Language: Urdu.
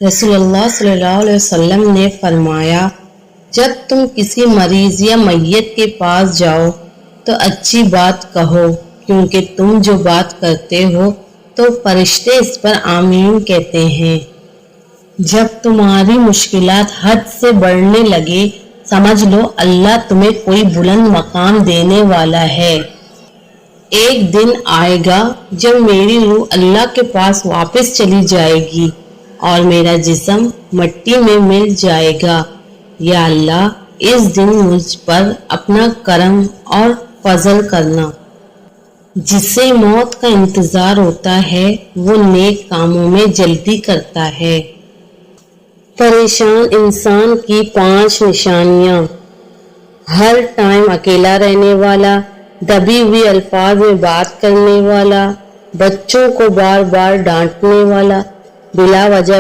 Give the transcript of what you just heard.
رسول اللہ صلی اللہ علیہ وسلم نے فرمایا، جب تم کسی مریض یا میت کے پاس جاؤ تو اچھی بات کہو، کیونکہ تم جو بات کرتے ہو تو فرشتے اس پر آمین کہتے ہیں۔ جب تمہاری مشکلات حد سے بڑھنے لگے، سمجھ لو اللہ تمہیں کوئی بلند مقام دینے والا ہے۔ ایک دن آئے گا جب میری روح اللہ کے پاس واپس چلی جائے گی اور میرا جسم مٹی میں مل جائے گا۔ یا اللہ، اس دن مجھ پر اپنا کرم اور فضل کرنا۔ جسے موت کا انتظار ہوتا ہے وہ نیک کاموں میں جلدی کرتا ہے۔ پریشان انسان کی 5 نشانیاں: ہر ٹائم اکیلا رہنے والا، دبی ہوئی الفاظ میں بات کرنے والا، بچوں کو بار بار ڈانٹنے والا، بلا وجہ